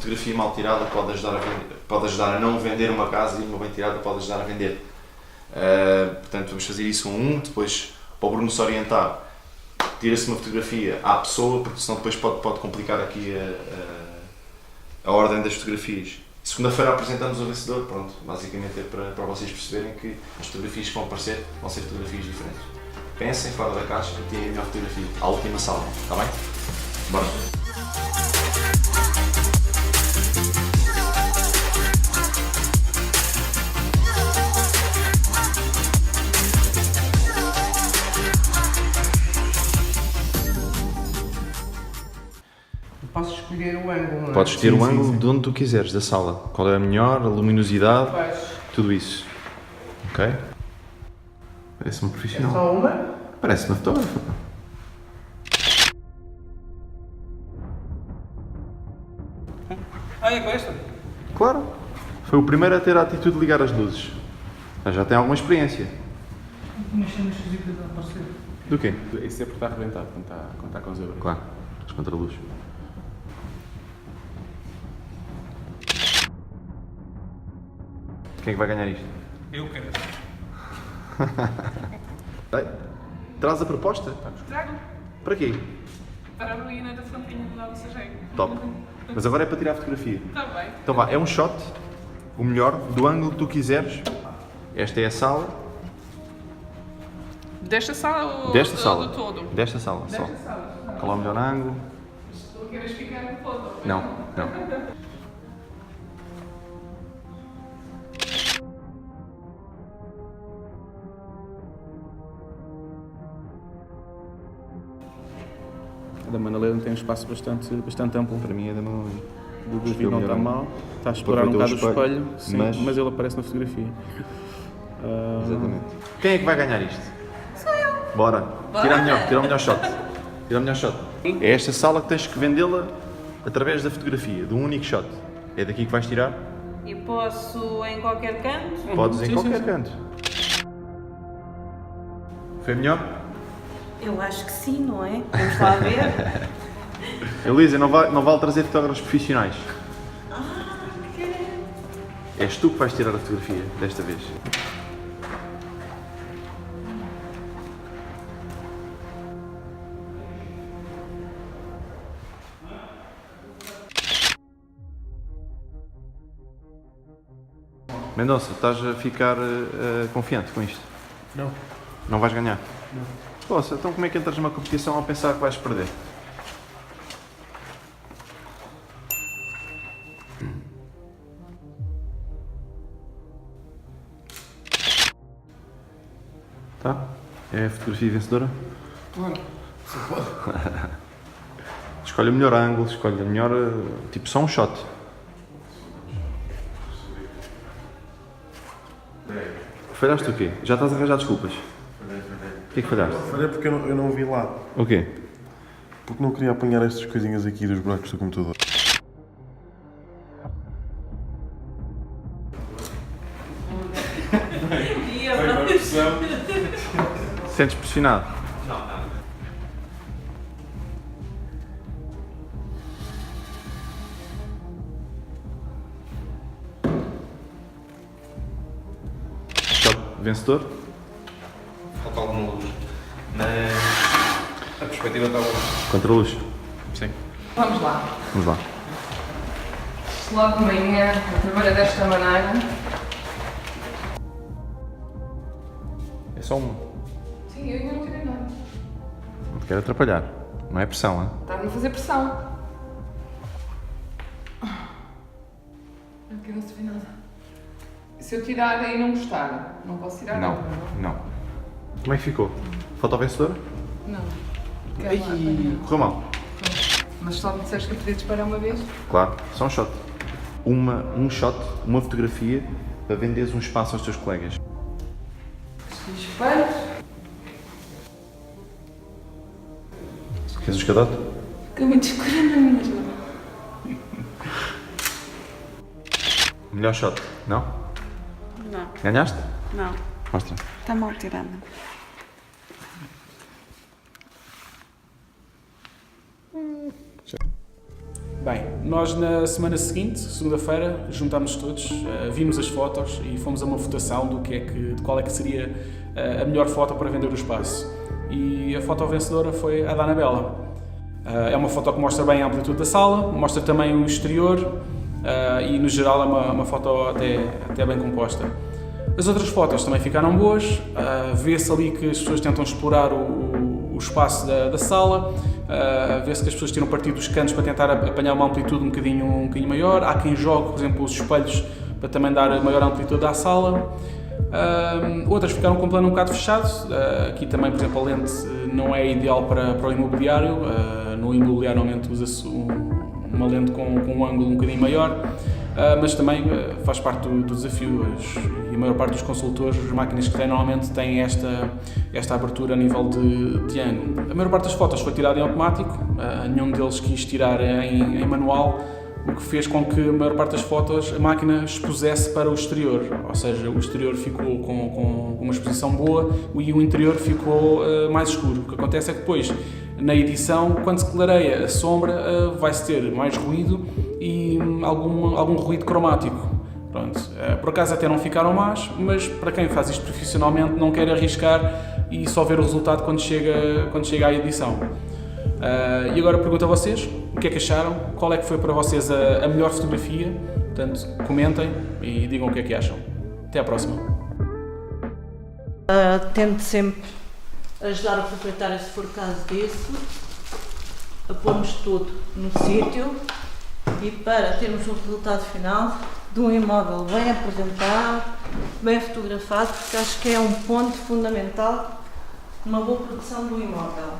fotografia mal tirada pode ajudar a não vender uma casa e uma bem tirada pode ajudar a vender. Portanto, vamos fazer isso depois para o Bruno se orientar, tira-se uma fotografia à pessoa, porque senão depois pode complicar aqui a ordem das fotografias. Segunda-feira apresentamos o vencedor, pronto, basicamente é para vocês perceberem que as fotografias que vão aparecer vão ser fotografias diferentes. Pensem fora da caixa e tirem a melhor fotografia, à última sala, está bem? Bora! Posso escolher o ângulo, não é? Podes escolher o ângulo de onde tu quiseres da sala. Qual é a melhor, a luminosidade, tudo isso. Ok? Parece-me É profissional. só uma? Parece-me fotógrafo. Ah, é com esta? Claro. Foi o primeiro a ter a atitude de ligar as luzes. Mas já tem alguma experiência. Mas chamas físicas a aparecer. Do quê? Isso é porque está arrebentado quando está com zebra. Claro. As contraluzes. Quem é que vai ganhar isto? Eu quero. Ei, traz a proposta. Trago Para quê? para a ruína da frontinha do lado Sajeiro. Top. Mas agora é para tirar a fotografia. Está bem. Então vá, é um shot, o melhor, do ângulo que tu quiseres. Esta é a sala. Desta sala ou Desta sala. do todo? Desta sala, só. Desta sala. Qual é o melhor ângulo? Tu queres ficar no todo? Não, não. A da Madalena tem um espaço bastante amplo. Para mim é da mão. O do David não está mal. Está a explorar um Aproveitou bocado o o espelho, espelho, sim, mas ele aparece na fotografia. Exatamente. Quem é que vai ganhar isto? Sou eu. Bora. Tira o melhor shot. Tira o melhor shot. É esta sala que tens que vendê-la através da fotografia, de um único shot. É daqui que vais tirar? E posso em qualquer canto? Podes em Sim, qualquer sim. canto. Foi melhor? Eu acho que sim, não é? Vamos lá ver. Elisa, não vale trazer fotógrafos profissionais. És tu que vais tirar a fotografia desta vez. Mendonça, estás a ficar confiante com isto? Não. Não vais ganhar? Não. Poxa, então como é que entras numa competição a pensar que vais perder? Tá? É a fotografia vencedora? Claro. Se pode. Escolhe o melhor ângulo, escolhe a melhor... tipo, só um shot. Falhaste o quê? Já estás a arranjar desculpas? O que é que falhaste? Falhei porque eu não vi lá. O quê? Porque não queria apanhar estas coisinhas aqui dos buracos do computador. Sentes pressionado? Shot vencedor? Falta alguma luz. Mas a perspectiva está boa. Contra a luz? Sim. Vamos lá. Vamos lá. Se logo de manhã a trabalhar desta maneira. É só uma. Sim, eu ainda não tirei nada. Não te quero atrapalhar. Não é pressão, hein? Está-me a fazer pressão. Não quero não saber nada. Se eu tirar e não gostar, não posso tirar Não, nada. não. Como é que ficou? Falta o vencedor? Não. Quero lá Ai, apanhar. correu mal. Mas só me disseste que eu podia disparar uma vez? Claro, só um shot. Um shot, uma fotografia, para venderes um espaço aos teus colegas. Disparo. Queres o escadote? Fica muito escura na minha mãos. Melhor shot, não? Não, Ganhaste? não. Mostra. Está mal tirada. Bem, Nós, na semana seguinte, segunda-feira, juntámos todos, vimos as fotos e fomos a uma votação de qual é que seria a melhor foto para vender o espaço. E a foto vencedora foi a da Anabela. É uma foto que mostra bem a amplitude da sala, mostra também o exterior e, no geral, é uma foto até bem composta. As outras fotos também ficaram boas, vê-se ali que as pessoas tentam explorar o espaço da sala, vê-se que as pessoas tiram partido dos cantos para tentar apanhar uma amplitude um bocadinho maior. Há quem jogue, por exemplo, os espelhos para também dar maior amplitude à sala. Outras ficaram com o plano um bocado fechado. Aqui também, por exemplo, a lente não é ideal para o imobiliário. No imobiliário normalmente usa-se uma lente com um ângulo um bocadinho maior, mas também faz parte do desafio. E a maior parte dos consultores, as máquinas que têm, normalmente têm esta abertura a nível de ângulo. A maior parte das fotos foi tirada em automático, nenhum deles quis tirar em manual, o que fez com que a maior parte das fotos a máquina expusesse para o exterior, ou seja, o exterior ficou com uma exposição boa e o interior ficou mais escuro. O que acontece é que depois, na edição, quando se clareia a sombra, vai-se ter mais ruído e algum ruído cromático. Pronto. Por acaso até não ficaram más, mas para quem faz isto profissionalmente não quer arriscar e só ver o resultado quando chega à edição. E agora pergunto a vocês, o que é que acharam? Qual é que foi para vocês a melhor fotografia? Portanto, comentem e digam o que é que acham. Até à próxima. Tento sempre ajudar o proprietário, se for caso disso, a pormos tudo no sítio e para termos o resultado final de um imóvel bem apresentado, bem fotografado, porque acho que é um ponto fundamental numa boa produção do imóvel.